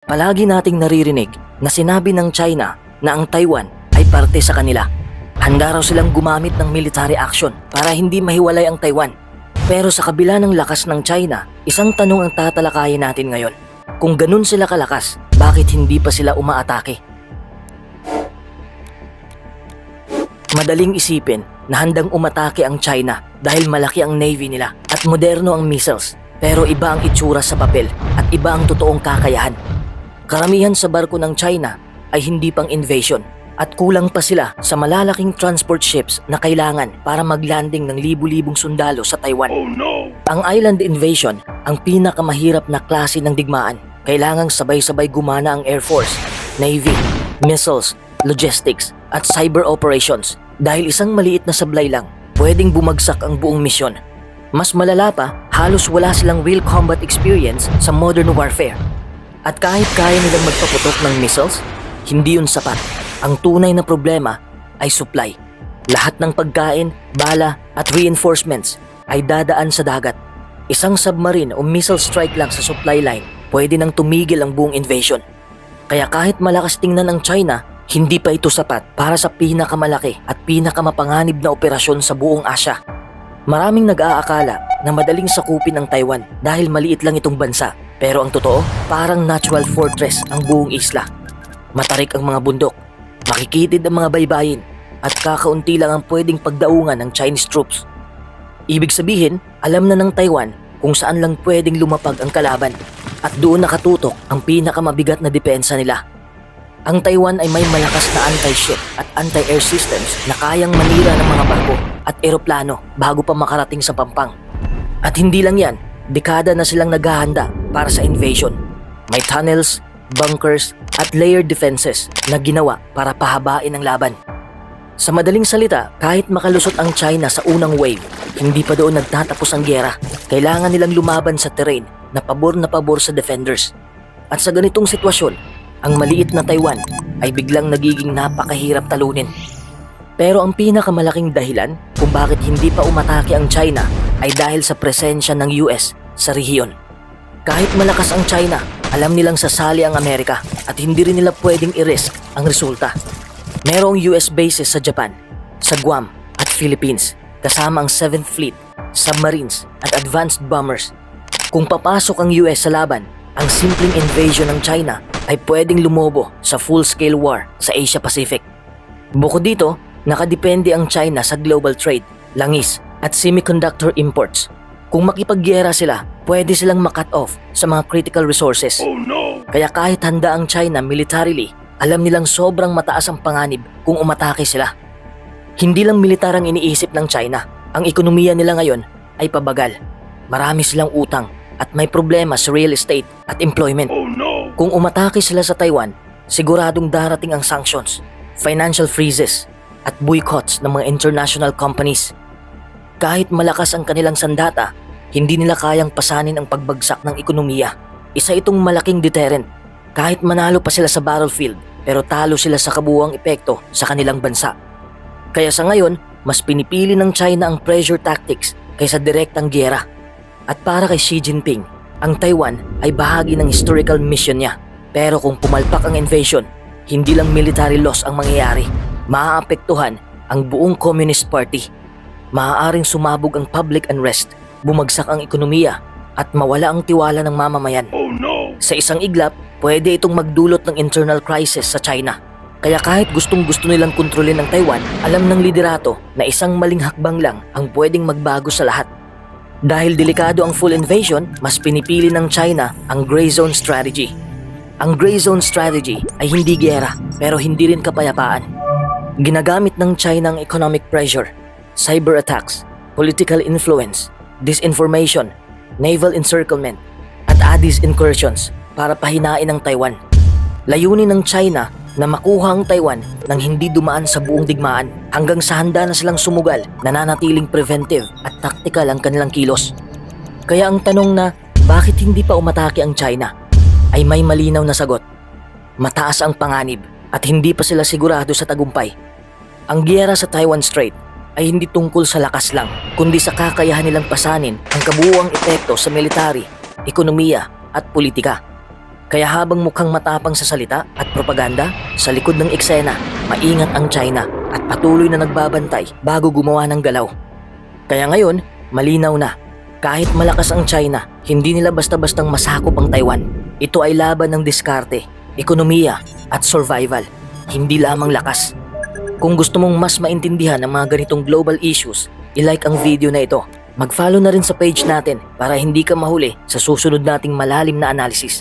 Palagi nating naririnig na sinabi ng China na ang Taiwan ay parte sa kanila. Handa raw silang gumamit ng military action para hindi mahiwalay ang Taiwan. Pero sa kabila ng lakas ng China, isang tanong ang tatalakayin natin ngayon. Kung ganun sila kalakas, bakit hindi pa sila umaatake? Madaling isipin na handang umatake ang China dahil malaki ang navy nila at moderno ang missiles. Pero iba ang itsura sa papel at iba ang totoong kakayahan. Karamihan sa barko ng China ay hindi pang invasion at kulang pa sila sa malalaking transport ships na kailangan para maglanding ng libu-libong sundalo sa Taiwan. Oh no! Ang island invasion ang pinakamahirap na klase ng digmaan. Kailangang sabay-sabay gumana ang Air Force, Navy, missiles, logistics at cyber operations dahil isang maliit na sablay lang pwedeng bumagsak ang buong misyon. Mas malala pa, halos wala silang real combat experience sa modern warfare. At kahit kaya nilang magpaputok ng missiles, hindi yun sapat. Ang tunay na problema ay supply. Lahat ng pagkain, bala at reinforcements ay dadaan sa dagat. Isang submarine o missile strike lang sa supply line, pwede nang tumigil ang buong invasion. Kaya kahit malakas tingnan ang China, hindi pa ito sapat para sa pinakamalaki at pinakamapanganib na operasyon sa buong Asya. Maraming nag-aakala na madaling sakupin ang Taiwan dahil maliit lang itong bansa. Pero ang totoo, parang natural fortress ang buong isla. Matarik ang mga bundok, makikitid ang mga baybayin, at kakaunti lang ang pwedeng pagdaungan ng Chinese troops. Ibig sabihin, alam na ng Taiwan kung saan lang pwedeng lumapag ang kalaban at doon nakatutok ang pinakamabigat na depensa nila. Ang Taiwan ay may malakas na anti-ship at anti-air systems na kayang manira ng mga barko at eroplano bago pa makarating sa pampang. At hindi lang yan, dekada na silang naghahanda para sa invasion. May tunnels, bunkers at layered defenses na ginawa para pahabain ang laban. Sa madaling salita, kahit makalusot ang China sa unang wave, hindi pa doon nagtatapos ang giyera. Kailangan nilang lumaban sa terrain na pabor sa defenders. At sa ganitong sitwasyon, ang maliit na Taiwan ay biglang nagiging napakahirap talunin. Pero ang pinakamalaking dahilan kung bakit hindi pa umatake ang China ay dahil sa presensya ng US sa rehiyon. Kahit malakas ang China, alam nilang sasali ang Amerika at hindi rin nila pwedeng i-risk ang resulta. Merong US bases sa Japan, sa Guam at Philippines, kasama ang 7th Fleet, submarines at advanced bombers. Kung papasok ang US sa laban, ang simpleng invasion ng China ay pwedeng lumobo sa full-scale war sa Asia Pacific. Bukod dito, nakadepende ang China sa global trade, langis at semiconductor imports. Kung makipaggiyera sila, pwede silang makat off sa mga critical resources. Oh no! Kaya kahit handa ang China militarily, alam nilang sobrang mataas ang panganib kung umatake sila. Hindi lang militar ang iniisip ng China. Ang ekonomiya nila ngayon ay pabagal. Marami silang utang at may problema sa real estate at employment. Oh no! Kung umatake sila sa Taiwan, siguradong darating ang sanctions, financial freezes at boycotts ng mga international companies. Kahit malakas ang kanilang sandata, hindi nila kayang pasanin ang pagbagsak ng ekonomiya. Isa itong malaking deterrent. Kahit manalo pa sila sa battlefield, pero talo sila sa kabuuang epekto sa kanilang bansa. Kaya sa ngayon, mas pinipili ng China ang pressure tactics kaysa direktang giyera. At para kay Xi Jinping, ang Taiwan ay bahagi ng historical mission niya. Pero kung pumalpak ang invasion, hindi lang military loss ang mangyayari. Maaapektuhan ang buong Communist Party. Maaaring sumabog ang public unrest, bumagsak ang ekonomiya, at mawala ang tiwala ng mamamayan. Oh no! Sa isang iglap, pwede itong magdulot ng internal crisis sa China. Kaya kahit gustong-gusto nilang kontrolin ang Taiwan, alam ng liderato na isang maling hakbang lang ang pwedeng magbago sa lahat. Dahil delikado ang full invasion, mas pinipili ng China ang gray zone strategy. Ang gray zone strategy ay hindi giyera, pero hindi rin kapayapaan. Ginagamit ng China ang economic pressure, cyber attacks, political influence, disinformation, naval encirclement, at Addis incursions para pahinain ang Taiwan. Layunin ng China na makuha ang Taiwan nang hindi dumaan sa buong digmaan hanggang sa handa na silang sumugal, nananatiling preventive at tactical ang kanilang kilos. Kaya ang tanong na bakit hindi pa umatake ang China ay may malinaw na sagot. Mataas ang panganib at hindi pa sila sigurado sa tagumpay. Ang giyera sa Taiwan Strait ay hindi tungkol sa lakas lang, kundi sa kakayahan nilang pasanin ang kabuuang epekto sa military, ekonomiya at politika. Kaya habang mukhang matapang sa salita at propaganda, sa likod ng eksena, maingat ang China at patuloy na nagbabantay bago gumawa ng galaw. Kaya ngayon, malinaw na. Kahit malakas ang China, hindi nila basta-bastang masakop ang Taiwan. Ito ay laban ng diskarte, ekonomiya at survival, hindi lamang lakas. Kung gusto mong mas maintindihan ang mga ganitong global issues, i-like ang video na ito. Mag-follow na rin sa page natin para hindi ka mahuli sa susunod nating malalim na analysis.